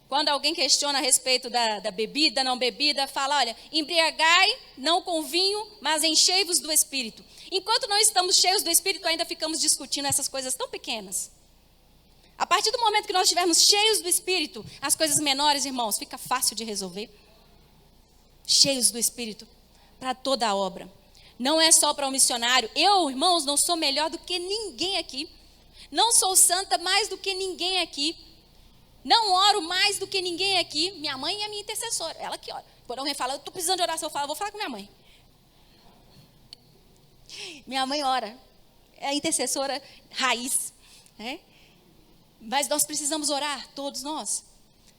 Quando alguém questiona a respeito da bebida, não bebida, fala, olha, embriagai não com vinho, mas enchei-vos do Espírito. Enquanto não estamos cheios do Espírito, ainda ficamos discutindo essas coisas tão pequenas. A partir do momento que nós estivermos cheios do Espírito, as coisas menores, irmãos, fica fácil de resolver. Cheios do Espírito para toda a obra. Não é só para o missionário. Eu, irmãos, não sou melhor do que ninguém aqui. Não sou santa mais do que ninguém aqui. Não oro mais do que ninguém aqui. Minha mãe é minha intercessora. Ela que ora. Quando alguém fala, eu estou precisando de oração, eu falo, vou falar com minha mãe. Minha mãe ora. É a intercessora raiz. Né? Mas nós precisamos orar, todos nós.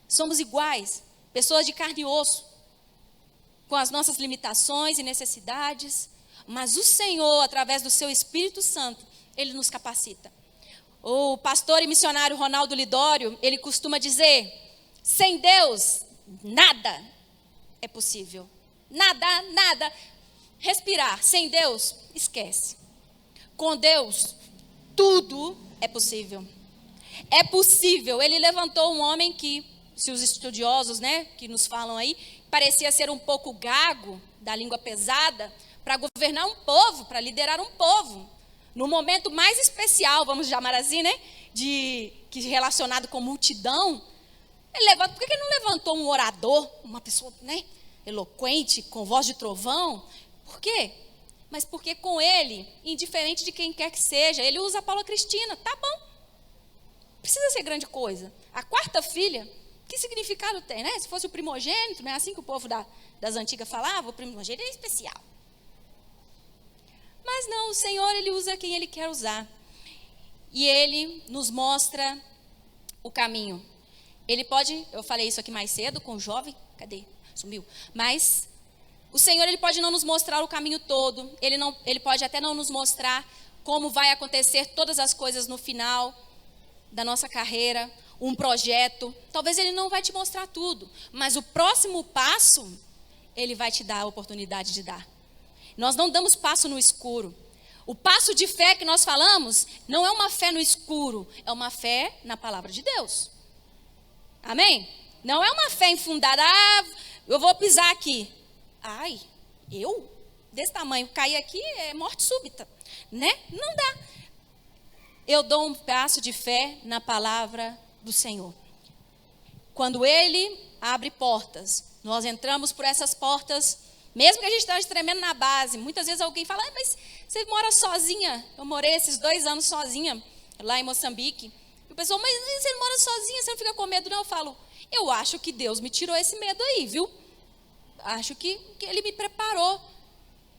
Somos iguais. Pessoas de carne e osso. Com as nossas limitações e necessidades. Mas o Senhor, através do seu Espírito Santo, Ele nos capacita. O pastor e missionário Ronaldo Lidório, ele costuma dizer, sem Deus, nada é possível. Nada. respirar. Sem Deus, esquece. Com Deus, tudo é possível. É possível. Ele levantou um homem que, se os estudiosos, né, que nos falam aí, parecia ser um pouco gago, da língua pesada, para governar um povo, para liderar um povo. No momento mais especial, vamos chamar assim, né, relacionado com multidão. Por que ele não levantou um orador, uma pessoa, né, eloquente, com voz de trovão? Por quê? Mas porque com ele, indiferente de quem quer que seja, ele usa a Paula Cristina, tá bom. Não precisa ser grande coisa. A quarta filha, que significado tem, né? Se fosse o primogênito, não é assim que o povo das antigas falava, o primogênito é especial. Mas não, o Senhor, ele usa quem ele quer usar. E ele nos mostra o caminho. Ele pode, eu falei isso aqui mais cedo com o jovem, cadê? Sumiu. Mas o Senhor, ele pode não nos mostrar o caminho todo, ele pode até não nos mostrar como vai acontecer todas as coisas no final da nossa carreira, um projeto. Talvez ele não vai te mostrar tudo, mas o próximo passo, ele vai te dar a oportunidade de dar. Nós não damos passo no escuro. O passo de fé que nós falamos não é uma fé no escuro, é uma fé na palavra de Deus. Amém? Não é uma fé infundada. Eu vou pisar aqui. Ai, eu? Desse tamanho, cair aqui é morte súbita, né? Não dá. Eu dou um passo de fé na palavra do Senhor. Quando Ele abre portas, nós entramos por essas portas, mesmo que a gente esteja tremendo na base. Muitas vezes alguém fala, mas você mora sozinha. Eu morei esses 2 anos sozinha, lá em Moçambique. E o pessoal, mas você mora sozinha, você não fica com medo? Não, eu falo, eu acho que Deus me tirou esse medo aí, viu? Acho que Ele me preparou.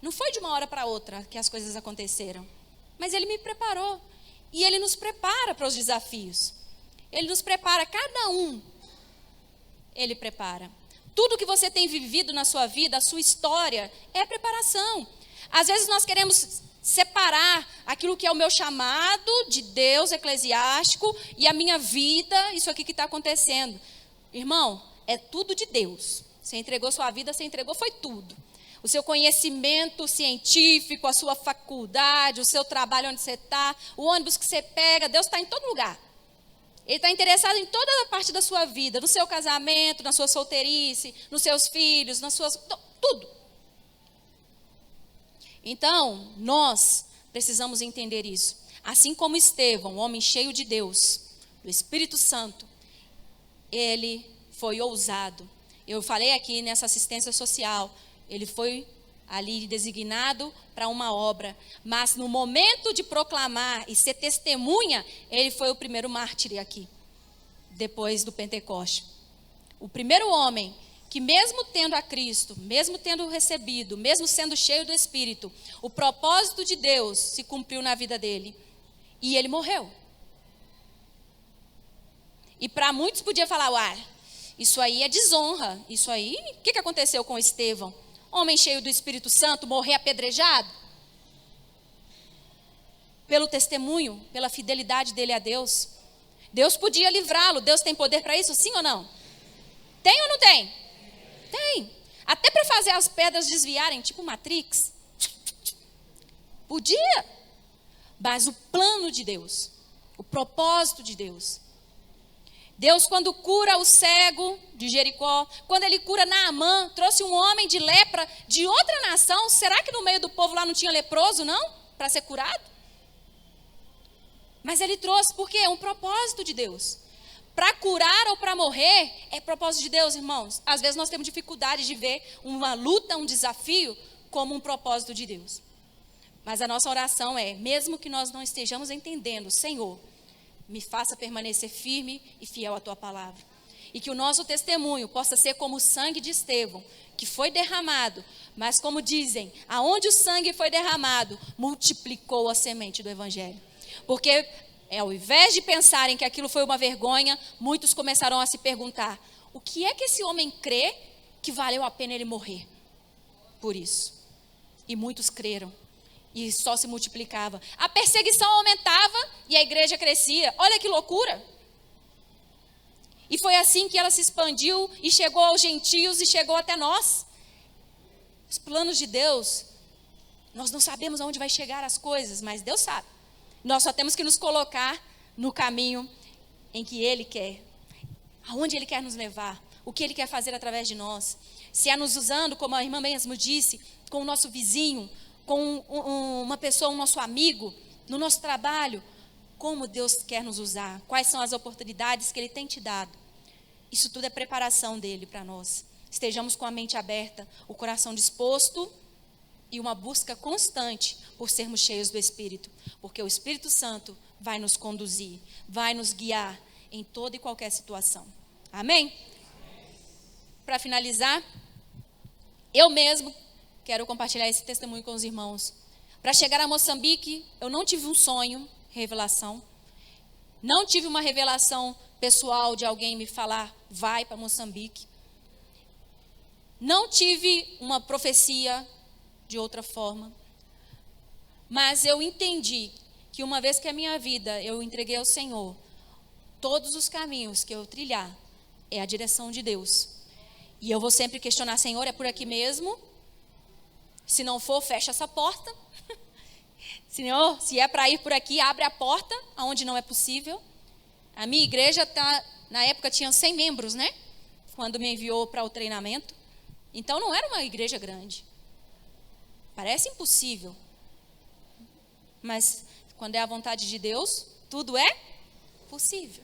Não foi de uma hora para outra que as coisas aconteceram. Mas Ele me preparou. E Ele nos prepara para os desafios. Ele nos prepara, cada um. Ele prepara. Tudo que você tem vivido na sua vida, a sua história, é preparação. Às vezes nós queremos separar aquilo que é o meu chamado de Deus eclesiástico e a minha vida, isso aqui que está acontecendo. Irmão, é tudo de Deus. Você entregou sua vida, você entregou, foi tudo. O seu conhecimento científico, a sua faculdade, o seu trabalho onde você está, o ônibus que você pega, Deus está em todo lugar. Ele está interessado em toda a parte da sua vida, no seu casamento, na sua solteirice, nos seus filhos, nas suas... tudo. Então, nós precisamos entender isso. Assim como Estevão, um homem cheio de Deus, do Espírito Santo, ele foi ousado. Eu falei aqui nessa assistência social, ele foi ali designado para uma obra, mas no momento de proclamar e ser testemunha, ele foi o primeiro mártir aqui, depois do Pentecoste. O primeiro homem que mesmo tendo a Cristo, mesmo tendo recebido, mesmo sendo cheio do Espírito, o propósito de Deus se cumpriu na vida dele e ele morreu. E para muitos podia falar, uai, isso aí é desonra, isso aí, o que aconteceu com Estevão? Homem cheio do Espírito Santo, morrer apedrejado? Pelo testemunho, pela fidelidade dele a Deus. Deus podia livrá-lo, Deus tem poder para isso, sim ou não? Tem ou não tem? Tem. Até para fazer as pedras desviarem, tipo Matrix. Podia. Mas o plano de Deus, o propósito de Deus. Deus, quando cura o cego de Jericó, quando ele cura Naamã, trouxe um homem de lepra de outra nação. Será que no meio do povo lá não tinha leproso, não? Para ser curado? Mas ele trouxe, porque é um propósito de Deus. Para curar ou para morrer, é propósito de Deus, irmãos. Às vezes nós temos dificuldade de ver uma luta, um desafio, como um propósito de Deus. Mas a nossa oração é, mesmo que nós não estejamos entendendo, Senhor, me faça permanecer firme e fiel à tua palavra. E que o nosso testemunho possa ser como o sangue de Estevão, que foi derramado, mas como dizem, aonde o sangue foi derramado, multiplicou a semente do evangelho. Porque ao invés de pensarem que aquilo foi uma vergonha, muitos começaram a se perguntar, o que é que esse homem crê que valeu a pena ele morrer por isso? E muitos creram. E só se multiplicava. A perseguição aumentava e a igreja crescia. Olha que loucura. E foi assim que ela se expandiu e chegou aos gentios e chegou até nós. Os planos de Deus Nós não sabemos aonde vai chegar as coisas, mas Deus sabe. Nós só temos que nos colocar no caminho em que Ele quer. Aonde Ele quer nos levar. O que Ele quer fazer através de nós. Se é nos usando, como a irmã mesmo disse, com o nosso vizinho, com uma pessoa, um nosso amigo, no nosso trabalho. Como Deus quer nos usar. Quais são as oportunidades que Ele tem te dado. Isso tudo é preparação dEle para nós. Estejamos com a mente aberta, o coração disposto e uma busca constante por sermos cheios do Espírito. Porque o Espírito Santo vai nos conduzir, vai nos guiar em toda e qualquer situação. Amém? Para finalizar, eu mesmo quero compartilhar esse testemunho com os irmãos. Para chegar a Moçambique, eu não tive um sonho, revelação. Não tive uma revelação pessoal de alguém me falar, vai para Moçambique. Não tive uma profecia de outra forma. Mas eu entendi que uma vez que a minha vida eu entreguei ao Senhor, todos os caminhos que eu trilhar é a direção de Deus. E eu vou sempre questionar, Senhor, é por aqui mesmo? Se não for, fecha essa porta. Senhor, se é para ir por aqui, abre a porta aonde não é possível. A minha igreja na época tinha 100 membros, né? Quando me enviou para o treinamento. Então não era uma igreja grande. Parece impossível. Mas quando é a vontade de Deus, tudo é possível.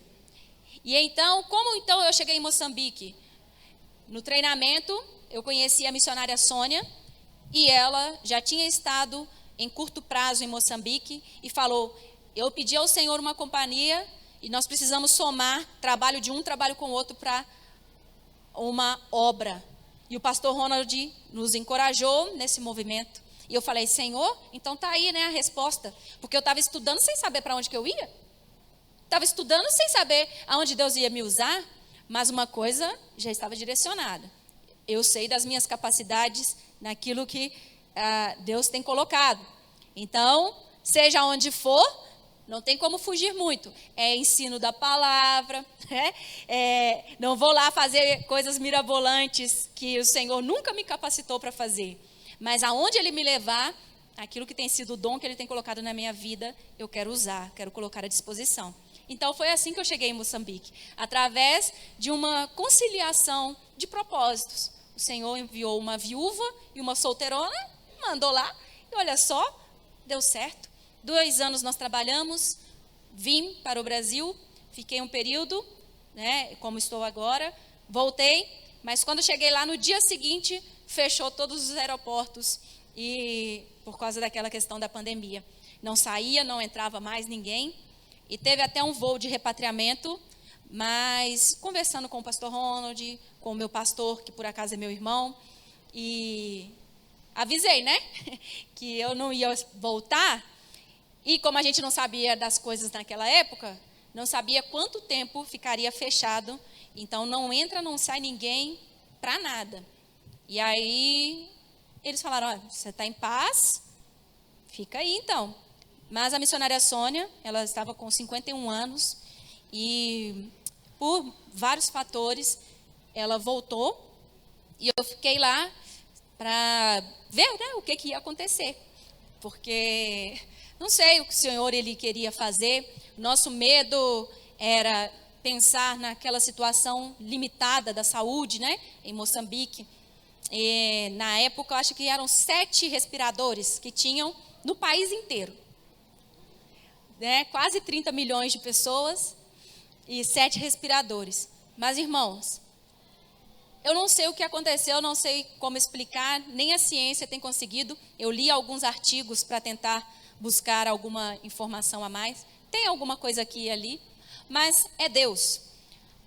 E então, como então eu cheguei em Moçambique? No treinamento, eu conheci a missionária Sônia, e ela já tinha estado em curto prazo em Moçambique, e falou, eu pedi ao Senhor uma companhia, e nós precisamos somar trabalho de um trabalho com o outro para uma obra. E o pastor Ronald nos encorajou nesse movimento. E eu falei, Senhor, então tá aí, né, a resposta. Porque eu estava estudando sem saber para onde que eu ia. Estava estudando sem saber aonde Deus ia me usar. Mas uma coisa já estava direcionada. Eu sei das minhas capacidades naquilo que Deus tem colocado. Então, seja onde for, não tem como fugir muito. É ensino da palavra, né? Não vou lá fazer coisas mirabolantes que o Senhor nunca me capacitou para fazer. Mas aonde Ele me levar, aquilo que tem sido o dom que Ele tem colocado na minha vida, eu quero usar, quero colocar à disposição. Então foi assim que eu cheguei em Moçambique, através de uma conciliação de propósitos. O Senhor enviou uma viúva e uma solteirona, mandou lá, e olha só, deu certo. 2 anos nós trabalhamos, vim para o Brasil, fiquei um período, né, como estou agora, voltei, mas quando cheguei lá no dia seguinte, fechou todos os aeroportos, e por causa daquela questão da pandemia. Não saía, não entrava mais ninguém, e teve até um voo de repatriamento, mas conversando com o pastor Ronald, com o meu pastor, que por acaso é meu irmão, e avisei, né, que eu não ia voltar, e como a gente não sabia das coisas naquela época, não sabia quanto tempo ficaria fechado, então não entra, não sai ninguém para nada. E aí eles falaram, olha, você está em paz, fica aí então. Mas a missionária Sônia, ela estava com 51 anos e por vários fatores ela voltou e eu fiquei lá para ver, né, o que ia acontecer. Porque não sei o que o Senhor ele queria fazer. Nosso medo era pensar naquela situação limitada da saúde, né, em Moçambique. E, na época, eu acho que eram 7 respiradores que tinham no país inteiro. Né? Quase 30 milhões de pessoas e 7 respiradores. Mas, irmãos, eu não sei o que aconteceu, eu não sei como explicar, nem a ciência tem conseguido. Eu li alguns artigos para tentar buscar alguma informação a mais. Tem alguma coisa aqui e ali, mas é Deus.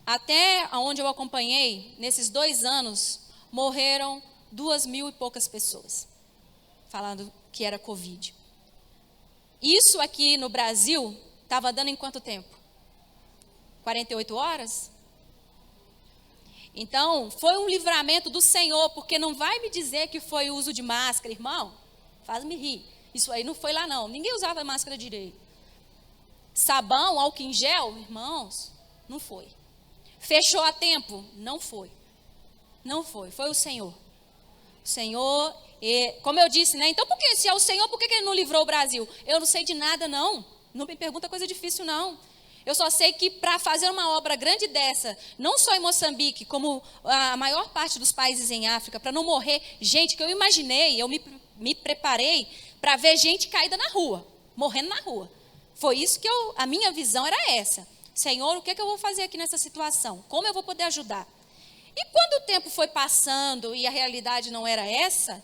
Até onde eu acompanhei, nesses 2 anos, morreram 2.000 e poucas pessoas, falando que era Covid. Isso aqui no Brasil estava dando em quanto tempo? 48 horas? Então, foi um livramento do Senhor, porque não vai me dizer que foi o uso de máscara, irmão, faz-me rir. Isso aí não foi lá não, ninguém usava máscara direito. Sabão, álcool em gel, irmãos, não foi. Fechou a tempo? Não foi. Não foi, foi o Senhor. O Senhor, E, como eu disse, né? Então, se é o Senhor, por que Ele não livrou o Brasil? Eu não sei de nada, não. Não me pergunta coisa difícil, não. Eu só sei que para fazer uma obra grande dessa, não só em Moçambique, como a maior parte dos países em África, para não morrer gente que eu imaginei, eu me preparei para ver gente caída na rua, morrendo na rua. Foi isso que a minha visão era essa. Senhor, o que eu vou fazer aqui nessa situação? Como eu vou poder ajudar? E quando o tempo foi passando e a realidade não era essa,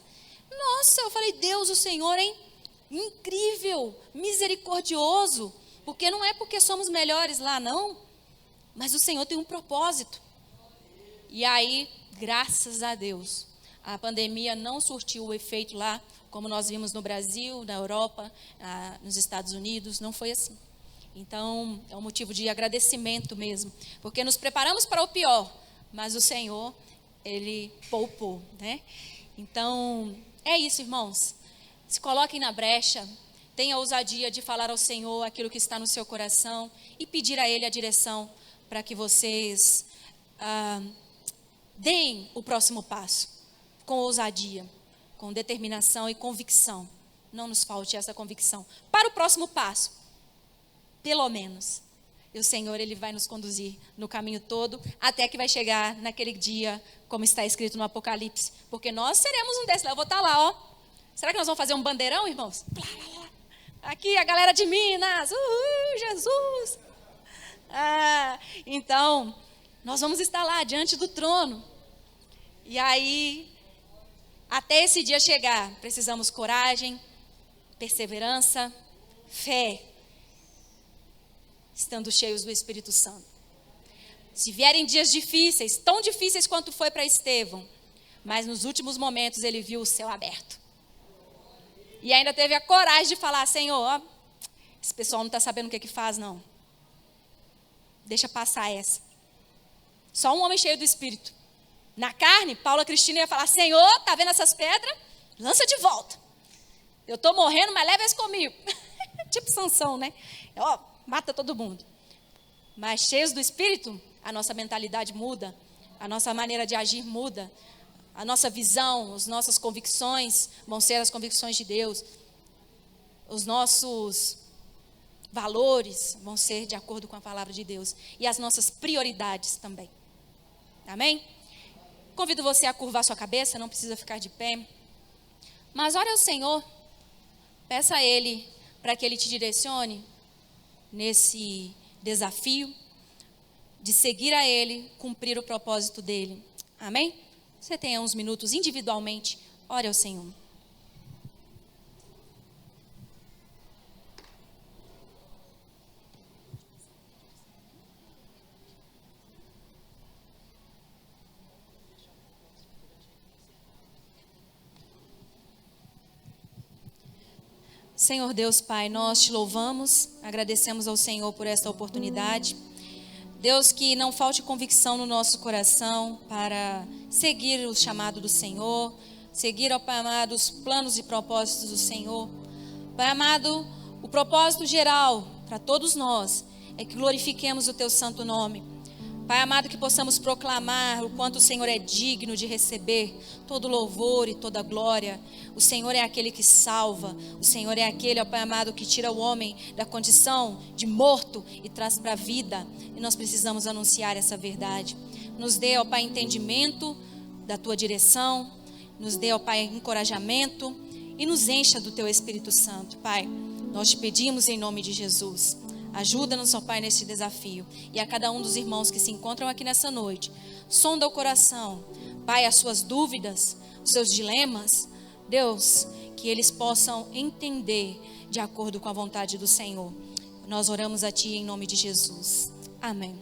nossa, eu falei, Deus, o Senhor é incrível, misericordioso, porque não é porque somos melhores lá, não, mas o Senhor tem um propósito. E aí, graças a Deus, a pandemia não surtiu o efeito lá, como nós vimos no Brasil, na Europa, nos Estados Unidos, não foi assim. Então, é um motivo de agradecimento mesmo, porque nos preparamos para o pior, mas o Senhor, Ele poupou, né? Então, é isso, irmãos. Se coloquem na brecha, tenha a ousadia de falar ao Senhor aquilo que está no seu coração e pedir a Ele a direção para que vocês deem o próximo passo, com ousadia, com determinação e convicção. Não nos falte essa convicção. Para o próximo passo, pelo menos. E o Senhor, Ele vai nos conduzir no caminho todo, até que vai chegar naquele dia, como está escrito no Apocalipse. Porque nós seremos um desses. Eu vou estar lá, ó. Será que nós vamos fazer um bandeirão, irmãos? Aqui a galera de Minas. Jesus. Então, nós vamos estar lá, diante do trono. E aí, até esse dia chegar, precisamos coragem, perseverança, fé, estando cheios do Espírito Santo. Se vierem dias difíceis, tão difíceis quanto foi para Estevão, mas nos últimos momentos ele viu o céu aberto. E ainda teve a coragem de falar, Senhor, ó, esse pessoal não está sabendo o que faz, não. Deixa passar essa. Só um homem cheio do Espírito. Na carne, Paula Cristina ia falar, Senhor, tá vendo essas pedras? Lança de volta. Eu estou morrendo, mas leva esse comigo. Tipo Sansão, né? Ó, mata todo mundo. Mas cheios do Espírito, a nossa mentalidade muda, a nossa maneira de agir muda, a nossa visão, as nossas convicções vão ser as convicções de Deus, os nossos valores vão ser de acordo com a palavra de Deus e as nossas prioridades também. Amém? Convido você a curvar sua cabeça, não precisa ficar de pé, mas ore ao Senhor, peça a Ele para que Ele te direcione nesse desafio de seguir a Ele, cumprir o propósito dEle. Amém? Você tenha uns minutos individualmente, ore ao Senhor. Senhor Deus Pai, nós te louvamos, agradecemos ao Senhor por esta oportunidade. Deus, que não falte convicção no nosso coração para seguir o chamado do Senhor, seguir, ó Pai amado, os planos e propósitos do Senhor. Pai amado, o propósito geral para todos nós é que glorifiquemos o Teu santo nome. Pai amado, que possamos proclamar o quanto o Senhor é digno de receber todo louvor e toda glória. O Senhor é aquele que salva. O Senhor é aquele, ó Pai amado, que tira o homem da condição de morto e traz para a vida. E nós precisamos anunciar essa verdade. Nos dê, ó Pai, entendimento da Tua direção. Nos dê, ó Pai, encorajamento. E nos encha do Teu Espírito Santo. Pai, nós te pedimos em nome de Jesus. Ajuda-nos, ó Pai, neste desafio. E a cada um dos irmãos que se encontram aqui nessa noite, sonda o coração, Pai, as suas dúvidas, os seus dilemas. Deus, que eles possam entender de acordo com a vontade do Senhor. Nós oramos a Ti em nome de Jesus. Amém.